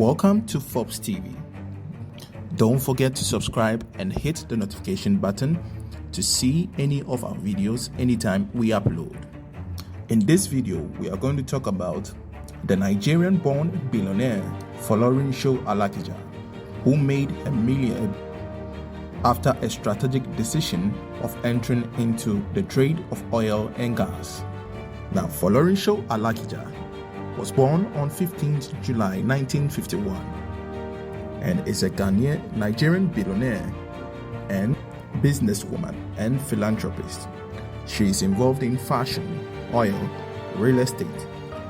Welcome to Forbes TV. Don't forget to subscribe and hit the notification button to see any of our videos anytime we upload. In this video, we are going to talk about the Nigerian-born billionaire Folorunsho Alakija, who made a million after a strategic decision of entering into the trade of oil and gas. Now, Folorunsho Alakija was born on 15th July 1951 and is a Ghanaian Nigerian billionaire and businesswoman and philanthropist. She is involved in fashion, oil, real estate,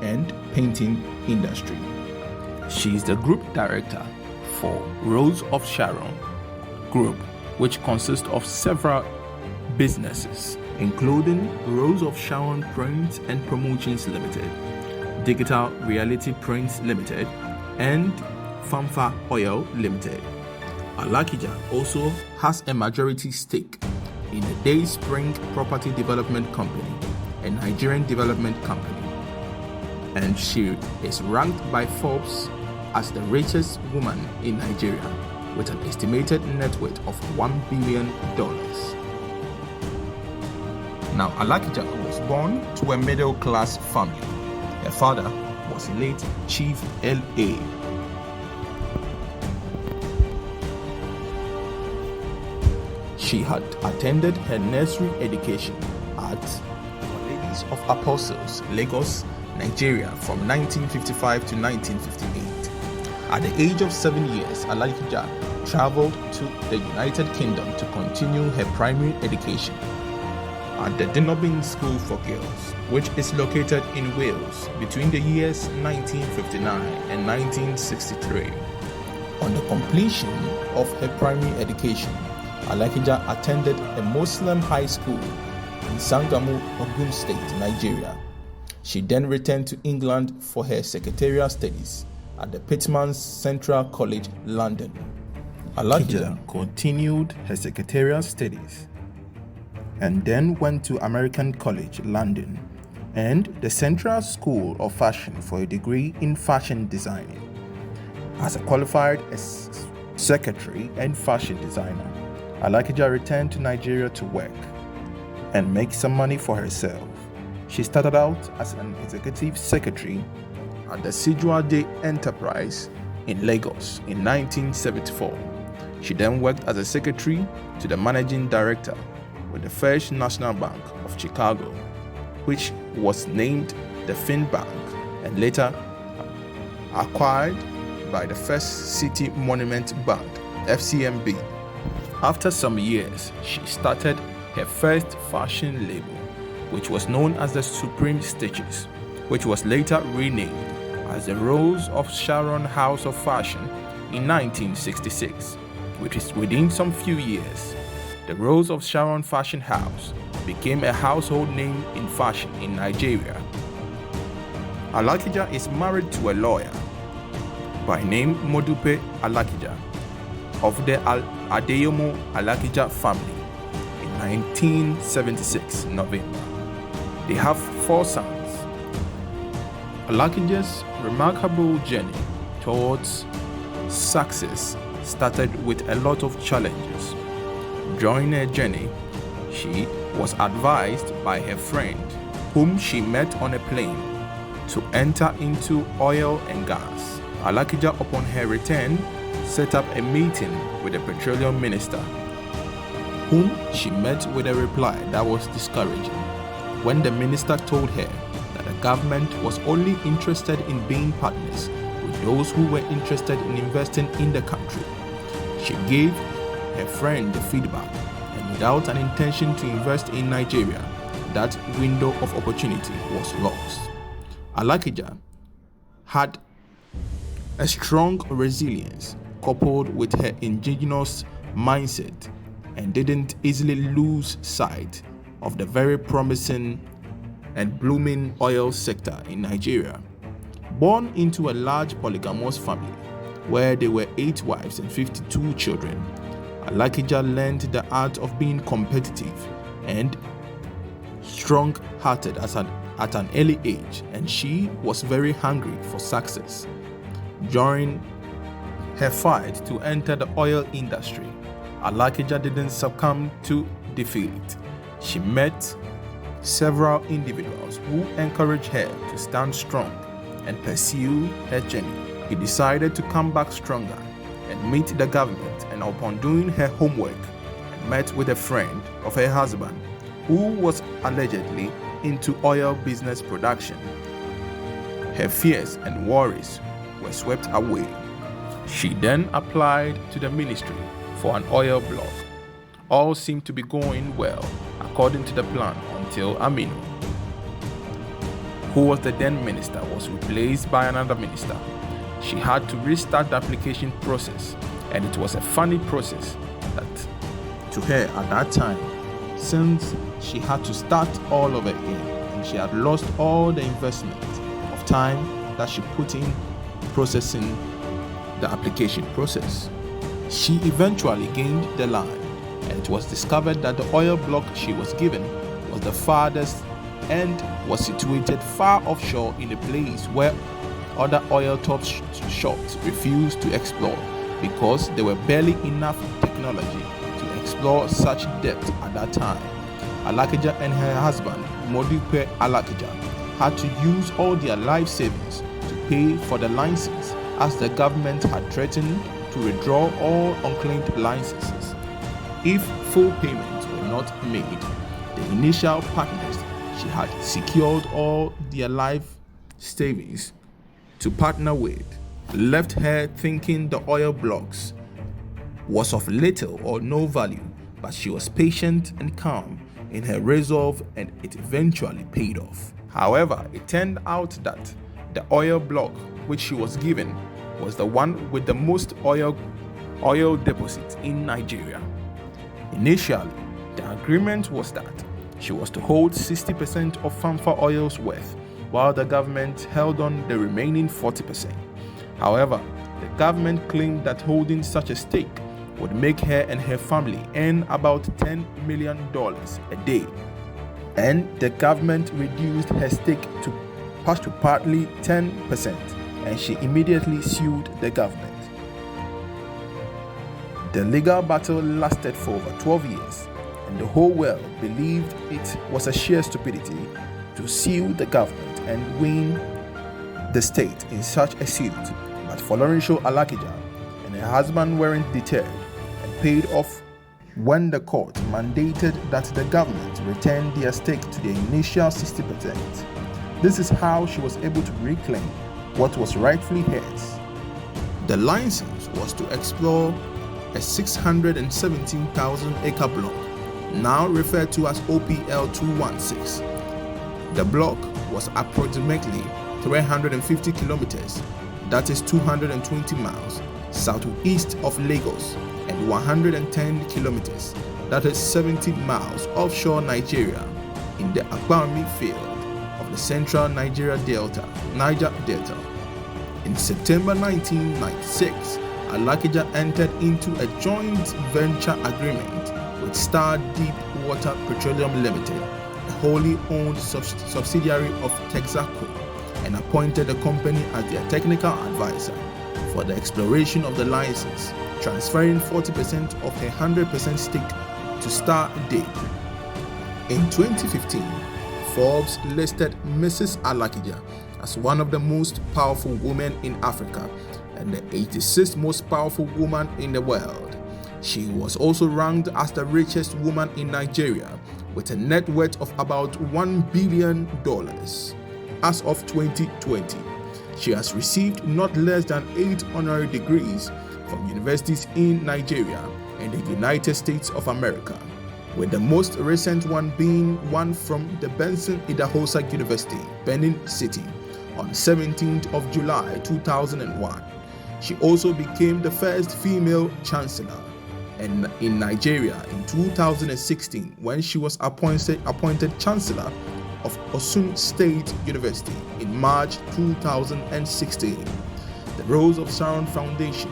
and painting industry. She is the group director for Rose of Sharon Group, which consists of several businesses, including Rose of Sharon Prints and Promotions Limited, Digital Reality Prints Limited, and Famfa Oil Limited. Alakija also has a majority stake in the Day Spring Property Development Company, a Nigerian development company, and she is ranked by Forbes as the richest woman in Nigeria with an estimated net worth of $1 billion. Now, Alakija was born to a middle-class family. Her father was late Chief L.A. She had attended her nursery education at Ladies of Apostles, Lagos, Nigeria from 1955 to 1958. At the age of 7 years, Alakija traveled to the United Kingdom to continue her primary education at the Dinobin School for Girls, which is located in Wales between the years 1959 and 1963. On the completion of her primary education, Alakija attended a Muslim high school in Sangamu, Ogun State, Nigeria. She then returned to England for her secretarial studies at the Pitman Central College, London. Alakija continued her secretarial studies and then went to American College, London, and the Central School of Fashion for a degree in fashion designing. As a qualified secretary and fashion designer, Alakija returned to Nigeria to work and make some money for herself. She started out as an executive secretary at the Sijuade Enterprise in Lagos in 1974. She then worked as a secretary to the managing director with the First National Bank of Chicago, which was named the Fin Bank and later acquired by the First City Monument Bank, FCMB. After some years, she started her first fashion label, which was known as the Supreme Stitches, which was later renamed as the Rose of Sharon House of Fashion in 1966, which is within some few years. The Rose of Sharon Fashion House became a household name in fashion in Nigeria. Alakija is married to a lawyer by name Modupe Alakija of the Adeyomo Alakija family in 1976 November. They have 4 sons. Alakija's remarkable journey towards success started with a lot of challenges. During her journey, she was advised by her friend, whom she met on a plane, to enter into oil and gas. Alakija, upon her return, set up a meeting with the petroleum minister, whom she met with a reply that was discouraging. When the minister told her that the government was only interested in being partners with those who were interested in investing in the country, she gave her friend the feedback, and without an intention to invest in Nigeria, that window of opportunity was lost. Alakija had a strong resilience coupled with her indigenous mindset and didn't easily lose sight of the very promising and blooming oil sector in Nigeria. Born into a large polygamous family where there were 8 wives and 52 children, Alakija learned the art of being competitive and strong-hearted at an early age, and she was very hungry for success. During her fight to enter the oil industry, Alakija didn't succumb to defeat. She met several individuals who encouraged her to stand strong and pursue her journey. He decided to come back stronger and meet the government, and upon doing her homework, met with a friend of her husband who was allegedly into oil business production. Her fears and worries were swept away. She then applied to the ministry for an oil block. All seemed to be going well according to the plan until Aminu, who was the then minister, was replaced by another minister. She had to restart the application process, and it was a funny process that to her at that time, since she had to start all over again and she had lost all the investment of time that she put in processing the application process. She eventually gained the land, and it was discovered that the oil block she was given was the farthest and was situated far offshore in a place where other oil top shops refused to explore because there were barely enough technology to explore such depth at that time. Alakija and her husband, Modipe Alakija, had to use all their life savings to pay for the license, as the government had threatened to withdraw all unclaimed licenses if full payments were not made. The initial partners she had secured all their life savings to partner with left her thinking the oil blocks was of little or no value, but she was patient and calm in her resolve, and it eventually paid off. However, it turned out that the oil block which she was given was the one with the most oil deposits in Nigeria. Initially, the agreement was that she was to hold 60% of Famfa Oil's worth, while the government held on the remaining 40%. However, the government claimed that holding such a stake would make her and her family earn about $10 million a day, and the government reduced her stake to partly 10%, and she immediately sued the government. The legal battle lasted for over 12 years, and the whole world believed it was a sheer stupidity to sue the government and win the state in such a suit. But Folorunsho Alakija and her husband weren't deterred and paid off when the court mandated that the government return their stake to their initial 60%. This is how she was able to reclaim what was rightfully hers. The license was to explore a 617,000 acre block, now referred to as OPL 216. The block was approximately 350 kilometers, that is 220 miles, southeast of Lagos, and 110 kilometers, that is 70 miles offshore Nigeria, in the Agbami field of the central Niger Delta. In September 1996, Alakija entered into a joint venture agreement with Star Deep Water Petroleum Limited, a wholly owned subsidiary of Texaco, and appointed the company as their technical advisor for the exploration of the license, transferring 40% of her 100% stake to Star Deep. In 2015, Forbes listed Mrs. Alakija as one of the most powerful women in Africa and the 86th most powerful woman in the world. She was also ranked as the richest woman in Nigeria with a net worth of about $1 billion. As of 2020, she has received not less than 8 honorary degrees from universities in Nigeria and the United States of America, with the most recent one being one from the Benson Idahosa University, Benin City, on 17th of July 2001. She also became the first female chancellor in Nigeria in 2016 when she was appointed chancellor of Osun State University in March 2016. The Rose of Sharon Foundation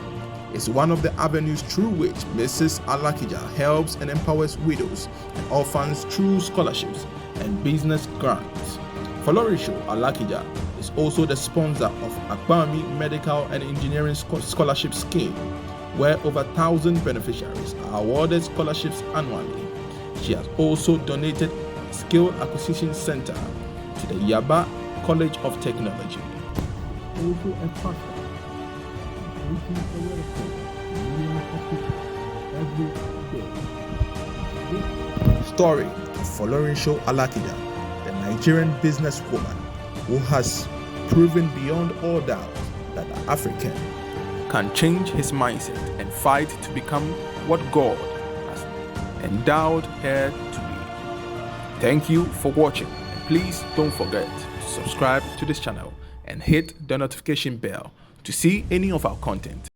is one of the avenues through which Mrs. Alakija helps and empowers widows and orphans through scholarships and business grants. Folorunsho Alakija is also the sponsor of Agbami Medical and Engineering Scholarship Scheme, where over 1,000 beneficiaries are awarded scholarships annually. She has also donated a Skill Acquisition Center to the Yaba College of Technology. Also a pastor. Story of Folorunsho Alakija, the Nigerian businesswoman who has proven beyond all doubt that the African can change his mindset and fight to become what God has endowed her to be. Thank you for watching, and please don't forget to subscribe to this channel and hit the notification bell to see any of our content.